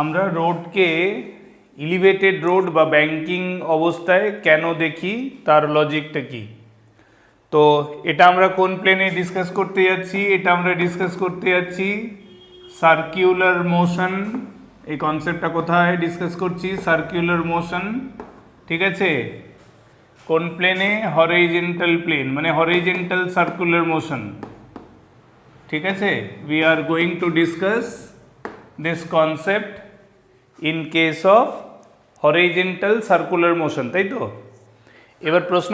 আমরা রোডকে elevated road বা banking অবস্থায় কেন দেখি তার লজিকটা কি। তো এটা আমরা কোন প্লেনে ডিসকাস করতে যাচ্ছি? এটা আমরা ডিসকাস করতে যাচ্ছি সার্কিউলার মোশন। এই কনসেপ্টটা কোথায় ডিসকাস করছি? সার্কিউলার মোশন, ঠিক আছে। কোন প্লেনে? হরাইজন্টাল প্লেন, মানে হরাইজন্টাল সার্কুলার মোশন, ঠিক আছে। We are going to discuss this concept in case of horizontal circular motion, তাই তো। এবার প্রশ্ন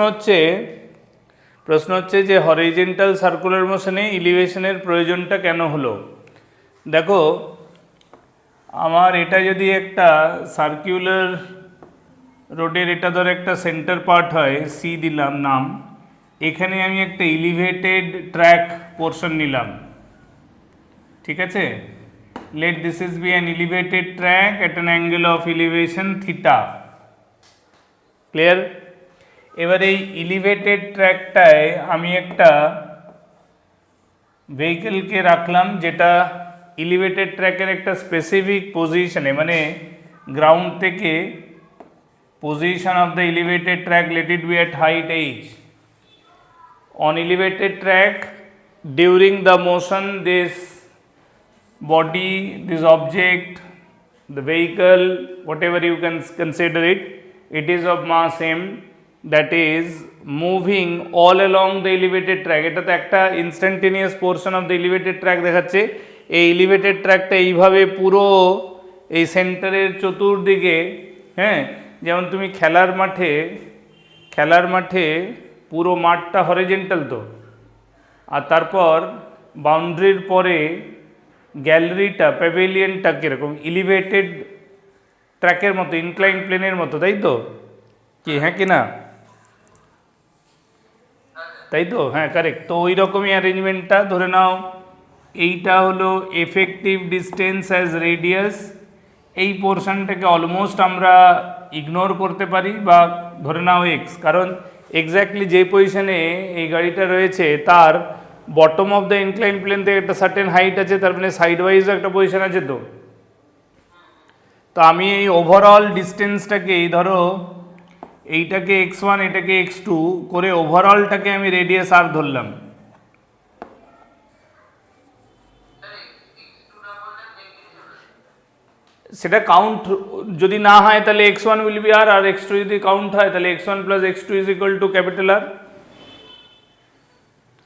হচ্ছে যে হরাইজন্টাল সার্কুলার মোশনে ইলিভেশনের প্রয়োজনটা কেন হলো। দেখো, আমার এটা যদি একটা সার্কুলার রোডের এটা ধর একটা সেন্টার পার্ট হয়, সি দিলাম নাম, এখানে আমি একটা এলিভেটেড ট্র্যাক পোর্শন নিলাম, ঠিক আছে। Let this is be an elevated track at an angle of elevation theta, clear. এবার এই এলিভেটেড ট্র্যাকটায় আমি একটা ভেহিকেলকে রাখলাম যেটা এলিভেটেড ট্র্যাকের একটা স্পেসিফিক পজিশনে, মানে গ্রাউন্ড থেকে position of the elevated track, let it be at height h. On elevated track, during the motion, this body, this object, the vehicle, whatever you can consider it, it is of mass m, that is moving all along the elevated track. এটা তো একটা instantaneous portion of the elevated track দেখাচ্ছে। এই elevated trackটা এইভাবে পুরো এই সেন্টারের চতুর্দিকে, হ্যাঁ, যেমন তুমি খেলার মাঠে পুরো মাঠটা হরিজন্টাল তো, আর তারপর বাউন্ডারির পরে গ্যালারিটা, প্যাভিলিয়নটা কীরকম এলিভেটেড ট্র্যাকের মতো, ইনক্লাইন প্লেনের মতো, তাই তো কি? হ্যাঁ কি না, তাই তো? হ্যাঁ, কারেক্ট। তো ওই রকমই অ্যারেঞ্জমেন্টটা ধরে নাও, এইটা হলো এফেক্টিভ ডিস্টেন্স অ্যাজ রেডিয়াস। এই পোর্শনটাকে অলমোস্ট আমরা ইগনোর করতে পারি বা ধরে নাও এক্স, কারণ এক্স্যাক্টলি যে পজিশনে এই গাড়িটা রয়েছে তার bottom of the incline plane থেকে একটা সার্টেন হাইট আছে, তার মানে সাইড ওয়াইজও একটা পজিশন আছে। তো আমি এই ওভারঅল ডিস্টেন্সটাকে, এই ধরো এইটাকে x1 এটাকে x2 করে ওভারঅলটাকে আমি রেডিয়াস আর ধরলাম। সেটা কাউন্ট যদি না হয় তাহলে x1 will be R, R x2 যদি কাউন্ট হয় তাহলে x1 plus x2 is equal to capital R.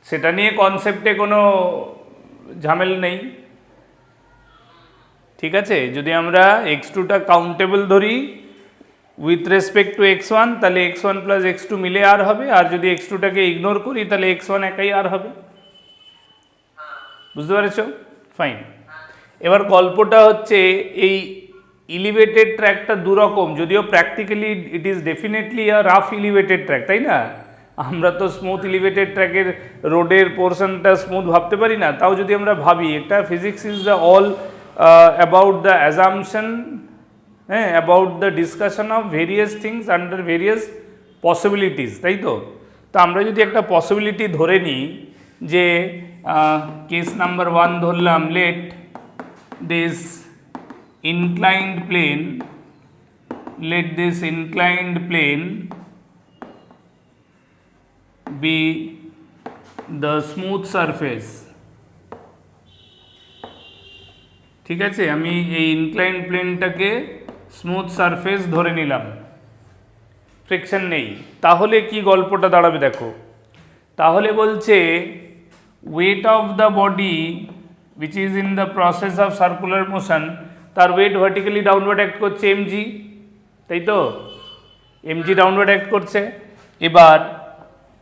সেটা নিয়ে কনসেপ্টে কোনো ঝামেলা নেই, ঠিক আছে। যদি আমরা x2টা কাউন্টেবল ধরি উইথ রেসপেক্ট টু x1, তাহলে x1 প্লাস x2 মিলে আর হবে, আর যদি x2টাকে ইগনোর করি তাহলে x1 একাই আর হবে। বুঝতে পেরেছো? ফাইন। এবার গল্পটা হচ্ছে এই এলিভেটেড ট্র্যাকটা দুরকম, যদিও practically it is definitely a rough elevated track, তাই না। আমরা তো স্মুথ এলিভেটেড ট্র্যাকের রোডের পোর্শনটা স্মুথ ভাবতে পারি না। তাও যদি আমরা ভাবি, একটা physics is the all about the assumption, হ্যাঁ, about the discussion of various things under various possibilities, তাই তো। তো আমরা যদি একটা পসিবিলিটি ধরে নিই যে কেস নাম্বার 1 ধরলাম, late this inclined plane be the smooth surface, ঠিক আছে। আমি এই ইনক্লাইন্ড প্লেনটাকে স্মুথ সারফেস ধরে নিলাম, ফ্রিকশন নেই। তাহলে কি গল্পটা দাঁড়াবে দেখো। তাহলে বলছে weight of the body which is in the process of circular motion, তার ওয়েট ভার্টিক্যালি ডাউনওয়ার্ড অ্যাক্ট করছে mg, তাই তো, mg ডাউনওয়ার্ড অ্যাক্ট করছে। এবার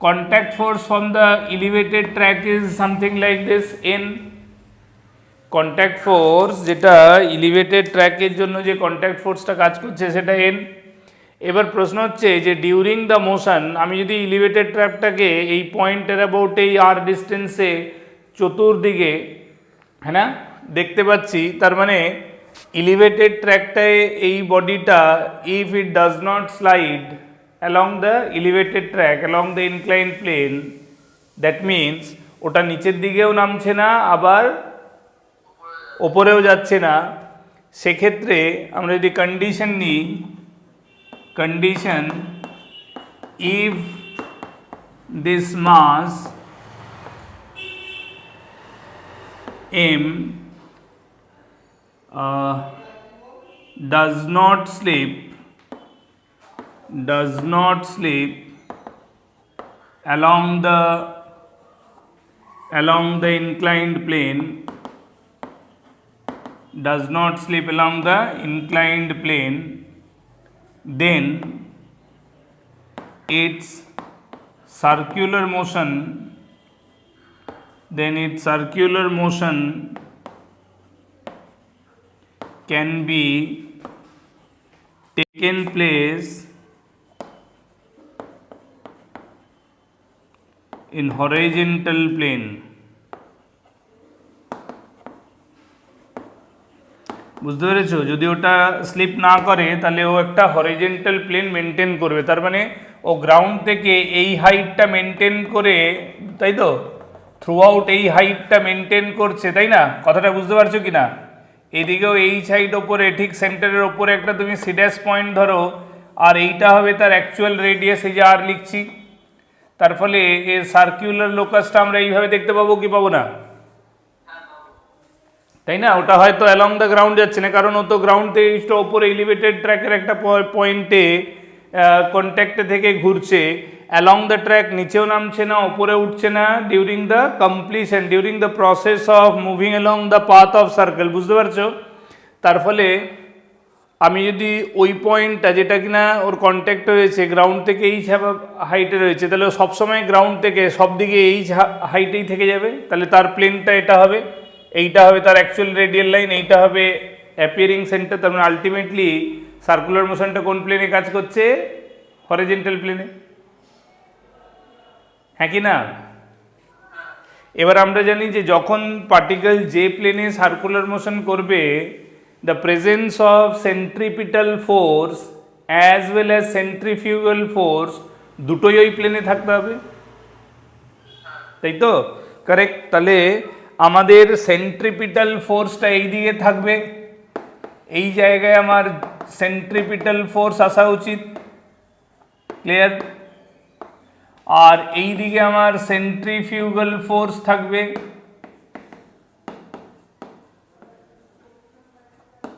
contact force from the elevated track is something like this n। Contact force যেটা elevated ট্র্যাকের জন্য যে কন্ট্যাক্ট ফোর্সটা কাজ করছে সেটা n। এবার প্রশ্ন হচ্ছে যে ডিউরিং দ্য মোশন আমি যদি এলিভেটেড ট্র্যাকটাকে এই পয়েন্টের অ্যাবাউট এই r ডিস্টেন্সে চতুর্দিকে, হ্যাঁ না, দেখতে পাচ্ছি, তার মানে এলিভেটেড ট্র্যাকটায় এই বডিটা if it does not slide along the elevated track along the incline plane, that means ওটা নিচের দিকেও নামছে না আবার ওপরেও যাচ্ছে না, সেক্ষেত্রে আমরা যদি কন্ডিশন নিই, condition if this mass m does not slip along the inclined plane, does not slip along the inclined plane, then its circular motion can be taken place in horizontal plane. বুঝতে পেরেছো? যদি ওটা slip না করে তাহলে ও একটা horizontal plane maintain করবে, তার মানে ও গ্রাউন্ড থেকে এই হাইটটা মেনটেন করে, তাই তো, থ্রু আউট এই হাইটটা মেনটেন করছে, তাই না? কথাটা বুঝতে পারছো কি না? এদিকেও এই সাইড ওপরে ঠিক সেন্টারের ওপরে একটা তুমি সিডাস পয়েন্ট ধরো, আর এইটা হবে তার অ্যাকচুয়াল রেডিয়াস, এই যে আর লিখছি। তার ফলে এর সার্কুলার লোকাসটা আমরা এইভাবে দেখতে পাবো কি পাবো না? তাই না? ওটা হয়তো অ্যালং দ্য গ্রাউন্ড যাচ্ছে না, কারণ ও তো গ্রাউন্ড থেকে ওপরে এলিভেটেড ট্র্যাকের একটা পয়েন্টে কন্ট্যাক্টে থেকে ঘুরছে, অ্যালং দ্য ট্র্যাক নিচেও নামছে না, ওপরে উঠছে না, during the completion, during the process of moving along the path of circle. বুঝতে পারছো? তার ফলে আমি যদি ওই পয়েন্টটা যেটা কিনা ওর কন্ট্যাক্ট হয়েছে গ্রাউন্ড থেকে এই হাইটে রয়েছে, তাহলে ও সবসময় গ্রাউন্ড থেকে সব দিকে এই হাইটেই থেকে যাবে, তাহলে তার প্লেনটা এটা হবে, এইটা হবে তার অ্যাকচুয়াল রেডিয়াল লাইন, এইটা হবে অ্যাপিয়ারিং সেন্টার। তার মানে আলটিমেটলি সার্কুলার মোশনটা কোন প্লেনে কাজ করছে? হরিজন্টাল প্লেনে, হ্যাঁ কি না? এবার আমরা জানি যে যখন পার্টিকেল যে প্লেনে সার্কুলার মোশন করবে, the presence of centripetal force as well as centrifugal force দুটোই ওই প্লেনে থাকতে হবে, তাই তো? কারেক্ট। তাহলে আমাদের সেন্ট্রিপিটাল ফোর্সটা এই দিকে থাকবে, এই জায়গায় আমার সেন্ট্রিপিটাল ফোর্স আসা উচিত, ক্লিয়ার? আর এই দিকে আমার সেন্ট্রিফিউগাল ফোর্স থাকবে,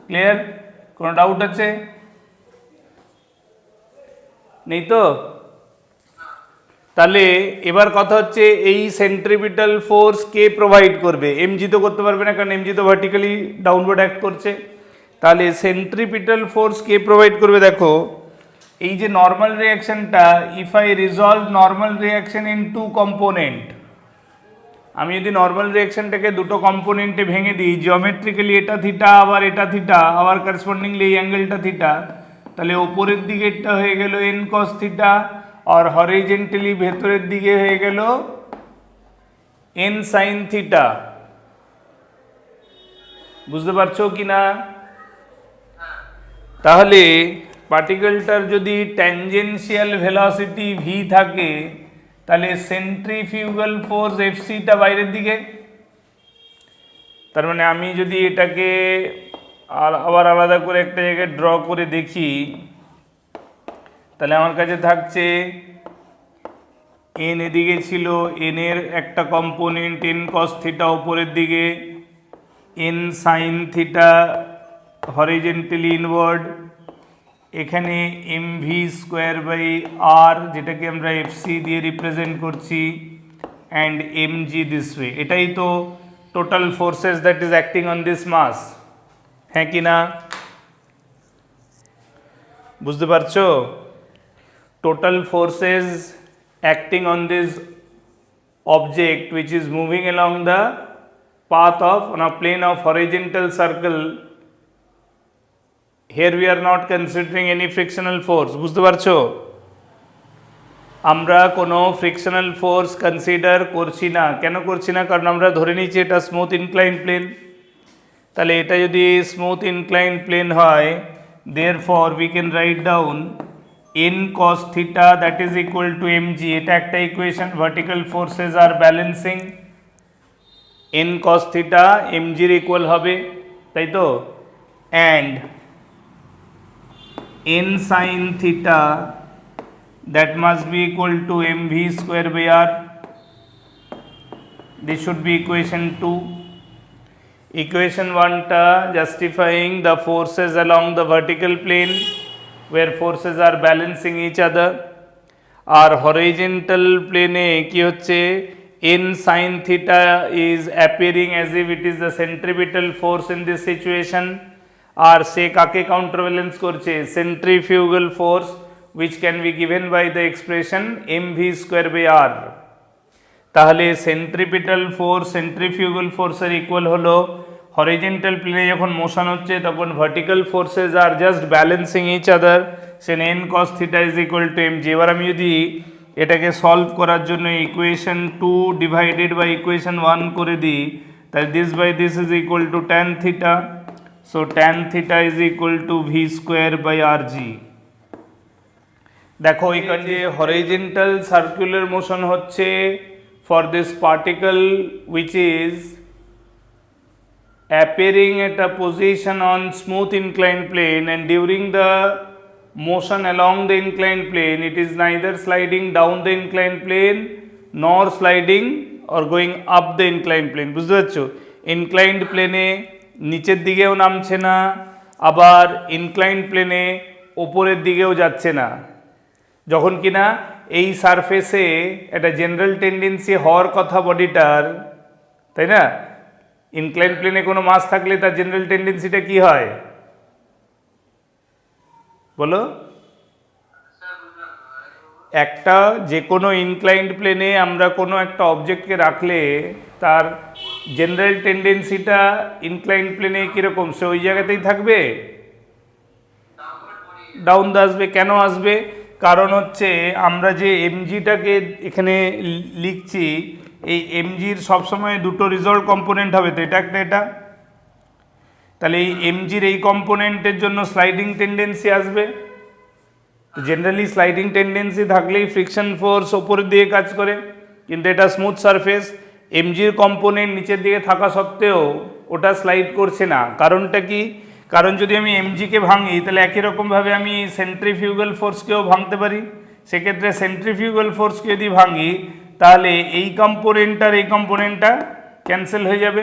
ক্লিয়ার? কোনো ডাউট আছে? নেই তো? তাহলে এবার কথা হচ্ছে এই সেন্ট্রিপিটাল ফোর্স কে প্রোভাইড করবে? এমজি তো করতে পারবে না, কারণ এমজি তো ভার্টিক্যালি ডাউনওয়ার্ড অ্যাক্ট করছে। তাহলে সেন্ট্রিপিটাল ফোর্স কে প্রোভাইড করবে? দেখো, এই যে নর্মাল রিয়াকশনটা, if I resolve normal reaction into component, আমি যদি নর্মাল রিয়াকশনটাকে দুটো কম্পোনেন্টে ভেঙে দিই, জিওমেট্রিক্যালি এটা থিটা আবার এটা থিটা আবার করসপন্ডিংলি এই অ্যাঙ্গেলটা থিটা, তাহলে ওপরের দিকেরটা হয়ে গেল এন কস থিটা, আর হরিজন্টালি ভেতরের দিকে হয়ে গেল এন সাইন থিটা। বুঝতে পারছো কি না? তাহলে পার্টিকেলটার যদি ট্যানজেনশিয়াল ভেলোসিটি ভি থাকে, তাহলে সেন্ট্রিফিউগাল ফোর্স এফসিটা বাইরের দিকে। তার মানে আমি যদি এটাকে আবার আলাদা করে একটা জায়গায় ড্র করে দেখি, তাহলে আমার কাছে থাকছে এন এদিকে ছিল, এন এর একটা কম্পোনেন্ট এন কস থিটা উপরের দিকে, N sine theta horizontally inward, এখানে M V square by R, যেটাকে আমরা এফসি দিয়ে রিপ্রেজেন্ট করছি, and M G this way. এটাই তো total forces that is acting on this mass, হ্যাঁ কি না? বুঝতে পারছো? Total forces acting on this object which is moving along the path of on a plane of horizontal circle. Here we are not considering any frictional force. বুঝতে পারছো? আমরা কোনো frictional force consider করছি না। কেন করছি না? কারণ আমরা ধরে নিচ্ছি এটা স্মুথ ইনক্লাইন প্লেন। তাহলে এটা যদি স্মুথ ইনক্লাইন প্লেন হয়, therefore we can write down n cos theta that is equal to mg, এটা একটা ইকুয়েশন। ভার্টিক্যাল ফোর্সেস আর balancing, n cos theta mg এর ইকুয়াল হবে, তাই তো? and n sin theta that must be equal to mv square by r. This should be equation 2. Equation 1 ta justifying the forces along the vertical plane where forces are balancing each other. R horizontal plane কি হচ্ছে n sin theta is appearing as if it is the centripetal force in this situation. আর সে কাকে counterbalance করছে? Centrifugal force, which can be given by the expression mv square by r. তাহলে centripetal force centrifugal ফোর্সের equal হলো horizontal প্লেনে যখন motion হচ্ছে তখন vertical forces are just balancing each other, then N cos theta is equal to M G. এবার আমি যদি এটাকে সলভ করার জন্য ইকুয়েশন 2 ডিভাইডেড বাই ইকুয়েশন 1 করে দিই, তাহলে this by this is equal to tan theta, so tan theta is equal to v square by r g. দেখো এখানে যে হরিজন্টাল সার্কুলার মোশন হচ্ছে for this particle which is appearing at a position on smooth inclined plane, and during the motion along the inclined plane it is neither sliding down the inclined plane nor sliding or going up the inclined plane. বুঝতে পারছো? inclined plane নিচের দিকেও নামছে না, আবার inclined plane উপরের দিকেও যাচ্ছে না। যখন কিনা এই সারফেসে একটা জেনারেল টেন্ডেন্সি হওয়ার কথা বডিটার, তাই না? ইনক্লাইন প্লেনে কোনো মাস থাকলে তার জেনারেল টেন্ডেন্সিটা কি হয় বলো? একটা যে কোনো ইনক্লাইন্ড প্লেনে আমরা কোনো একটা অবজেক্টকে রাখলে তার জেনারেল টেন্ডেন্সিটা ইনক্লাইন্ড প্লেনে কীরকম? সে ওই জায়গাতেই থাকবে, ডাউন দা আসবে। কেন আসবে? কারণ হচ্ছে আমরা যে এমজিটাকে এখানে লিখছি, এই এমজির সবসময় দুটো রিজলভ কম্পোনেন্ট হবে, তো এটা একটা এটা। তাহলে এই এমজির এই কম্পোনেন্টের জন্য স্লাইডিং টেন্ডেন্সি আসবে। তো জেনারেলি স্লাইডিং টেন্ডেন্সি থাকলেই ফ্রিকশন ফোর্স ওপরের দিকে কাজ করে, কিন্তু এটা স্মুথ সারফেস, এমজির কম্পোনেন্ট নিচের দিকে থাকা সত্ত্বেও ওটা স্লাইড করছে না। কারণটা কি? কারণ যদি আমি এমজিকে ভাঙি তাহলে একই রকমভাবে আমি সেন্ট্রিফিউগাল ফোর্সকেও ভাঙতে পারি। সেক্ষেত্রে সেন্ট্রিফিউগাল ফোর্সকে যদি ভাঙি তাহলে এই কম্পোনেন্টটার এই কম্পোনেন্টটা ক্যান্সেল হয়ে যাবে।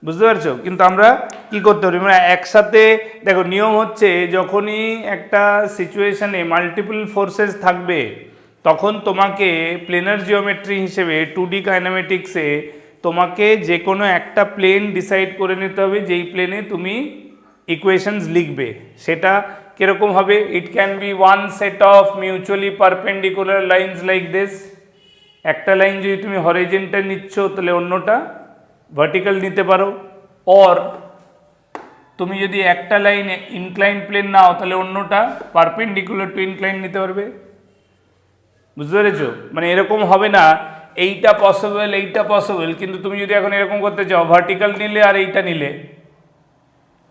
বুঝতে পারছো? কিন্তু আমরা কি করতে পারি, মানে একসাথে দেখো নিয়ম হচ্ছে যখনই একটা সিচুয়েশনে মাল্টিপল ফোর্সেস থাকবে তখন তোমাকে প্লেনার জিওমেট্রি হিসেবে 2D কাইনেমেটিক্সে তোমাকে যে কোনো একটা প্লেন ডিসাইড করে নিতে হবে যেই প্লেনে তুমি ইকুয়েশনস লিখবে। সেটা কীরকম হবে? It can be one set of mutually perpendicular lines like this. একটা লাইন যদি তুমি হরিজন্টাল নিচ্ছ তাহলে অন্যটা ভার্টিক্যাল নিতে পারো, অর তুমি যদি একটা লাইন ইনক্লাইন প্লেন নাও তাহলে অন্যটা পারপেন্ডিকুলার টু ইনক্লাইন নিতে পারবে। বুঝতে পেরেছো? মানে এরকম হবে না এইটা পসিবল এইটা পসিবল, কিন্তু তুমি যদি এখন এরকম করতে চাও ভার্টিক্যাল নিলে আর এইটা নিলে,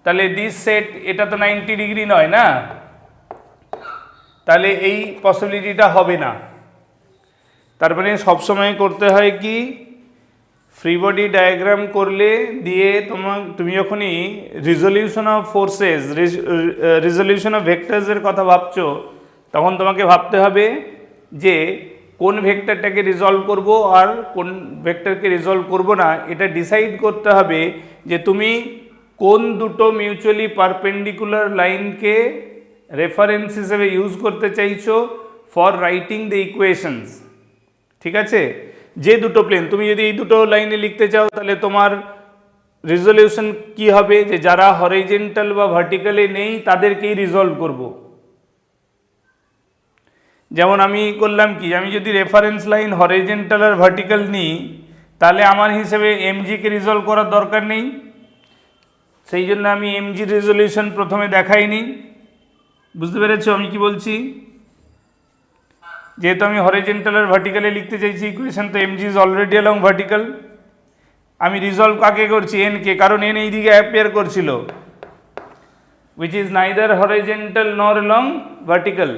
তাহলে দিস সেট এটা তো 90 ডিগ্রি নয় না, তাহলে এই পসিবিলিটিটা হবে না। তার মানে সবসময় করতে হয় কি, ফ্রি বডি ডায়াগ্রাম করলে দিয়ে তুমি যখনই resolution of forces resolution of ভেক্টরসের কথা ভাবছো তখন তোমাকে ভাবতে হবে যে কোন ভেক্টরটাকে রিজলভ করব আর কোন ভেক্টরকে রিজলভ করব না। এটা ডিসাইড করতে হবে যে তুমি কোন দুটো মিউচুয়ালি পারপেন্ডিকুলার লাইনকে রেফারেন্স হিসেবে ইউজ করতে চাইছো ফর রাইটিং দ্য ইকুয়েশনস। ঠিক আছে? যে দুটো প্লেন তুমি যদি এই দুটো লাইনে লিখতে চাও তাহলে তোমার রিজলিউশন কি হবে, যে যারা হরিজন্টাল বা ভার্টিক্যালে নেই তাদেরকেই রিজলভ করব। যেমন আমি করলাম কি, আমি যদি রেফারেন্স লাইন হরিজন্টাল আর ভার্টিক্যাল নিই তাহলে আমার হিসেবে এমজিকে রিজলভ করার দরকার নেই, সেই জন্য আমি এমজি রেজলিউশন প্রথমে দেখাইনি। বুঝতে পেরেছো আমি কি বলছি? যেহেতু আমি হরিজন্টাল আর ভার্টিক্যালে লিখতে চাইছি ইকুয়েশন, তো MG is already along vertical. আমি রিজলভ কাকে করছি? এনকে, কারণ এন এই দিকে অ্যাপিয়ার করছিল, উইচ ইজ নাইদার হরিজন্টাল নর অ্যালং ভার্টিক্যাল।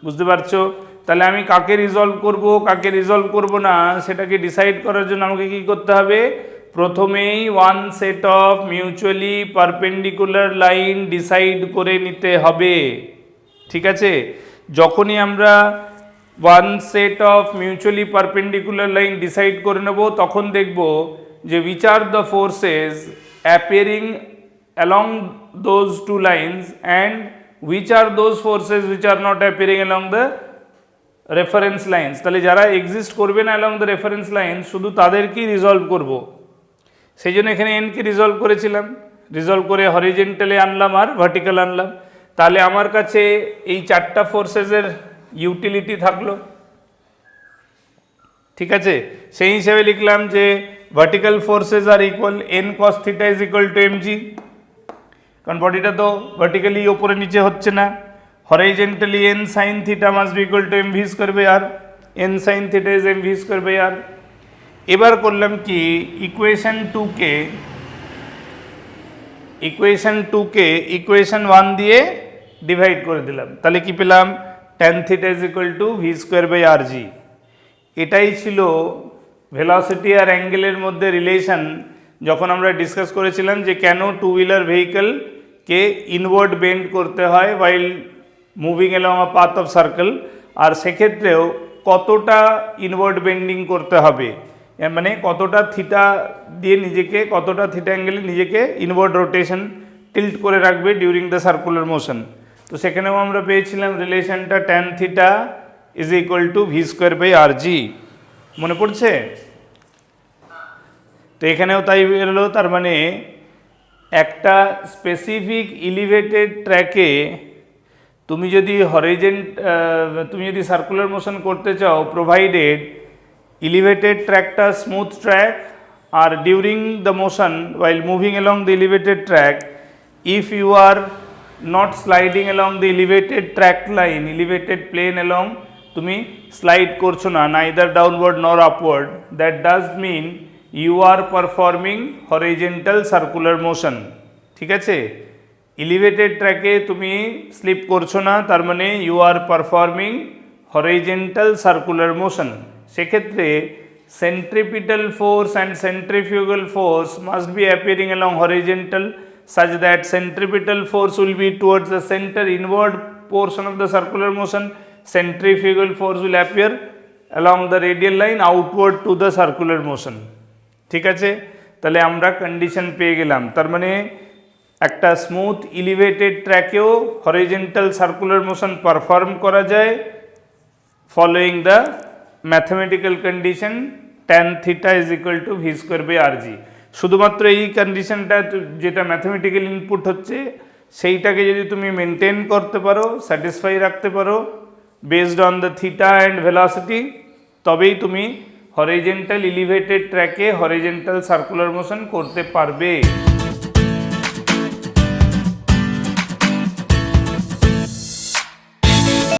বুঝতে পারছো? তাহলে আমি কাকে রিজলভ করব কাকে রিজলভ করব না সেটাকে ডিসাইড করার জন্য আমাকে কি করতে হবে, প্রথমেই one set of mutually perpendicular line decide করে নিতে হবে। ঠিক আছে, যখনই আমরা one set of mutually perpendicular line decide করে নেব তখন দেখব যে which are the forces appearing along those two lines and which are those forces which are not appearing along the reference lines। তাহলে যারা এক্সিস্ট করবে না along the reference lines শুধু তাদেরকেই রিজলভ করব। সেই জন্য এখানে এনকে রিজলভ করেছিলাম, রিজলভ করে হরিজেন্টালে আনলাম আর ভার্টিক্যাল আনলাম। তাহলে আমার কাছে এই চারটা ফোর্সেসের ইউটিলিটি থাকলো। ঠিক আছে, সেই হিসাবে লিখলাম যে vertical forces are equal n cos theta is equal to M g, কারণ বডিটা তো ভার্টিক্যালি ওপরে নিচে হচ্ছে না। Horizontally n sine theta must be equal to m V square by r, n sine theta is m V square by r. এবার করলাম কি, ইকুয়েশন টুকে ইকুয়েশন 1 দিয়ে ডিভাইড করে দিলাম। তাহলে কি পেলাম, tan theta is equal to v square by r g. এটাই ছিল ভেলোসিটি আর অ্যাঙ্গেলের মধ্যে রিলেশন যখন আমরা ডিসকাস করেছিলাম যে কেন টু হুইলার ভেহিকলকে ইনওয়ার্ড বেন্ড করতে হয় while moving along a path of circle, আর সেক্ষেত্রেও কতটা ইনওয়ার্ড বেন্ডিং করতে হবে, মানে কতটা থিটা দিয়ে নিজেকে, কতটা থিটা অ্যাঙ্গেলে নিজেকে ইনওয়ার্ড রোটেশন টিল্ট করে রাখবে ডিউরিং দ্য সার্কুলার মোশন। তো সেখানেও আমরা পেয়েছিলাম রিলেশনটা tan theta is equal to v square by r g. মনে পড়ছে? তো এখানেও তাই বেরোলো। তার মানে একটা স্পেসিফিক ইলিভেটেড ট্র্যাকে তুমি যদি সার্কুলার মোশন করতে চাও, প্রোভাইডেড ইলিভেটেড ট্র্যাকটা স্মুথ ট্র্যাক, আর during the motion while moving along the elevated track, if you are not sliding along the elevated track line, elevated plane along, তুমি স্লাইড করছো না neither downward nor upward, that does mean you are performing horizontal circular motion। ঠিক আছে, elevated ট্র্যাকে তুমি slip করছো না, তার মানে you are performing horizontal circular motion. সেক্ষেত্রে centripetal force and centrifugal force must be appearing along horizontal such that centripetal force will be towards the center inward portion of the circular motion, centrifugal force will appear along the radial line outward to the circular motion। ঠিক আছে, তাহলে আমরা condition পেয়ে গেলাম। তার মানে একটা smooth elevated ট্র্যাকেও হরিজেন্টাল সার্কুলার মোশন পারফর্ম করা যায় following the mathematical condition tan theta is equal to v square by r g. শুধুমাত্র এই কন্ডিশনটা যেটা ম্যাথমেটিক্যাল ইনপুট হচ্ছে সেইটাকে যদি তুমি মেনটেন করতে পারো, স্যাটিসফাই রাখতে পারো based on the theta and velocity, তবেই তুমি হরিজেন্টাল ইলিভেটেড ট্র্যাকে হরিজেন্টাল সার্কুলার মোশন করতে পারবে।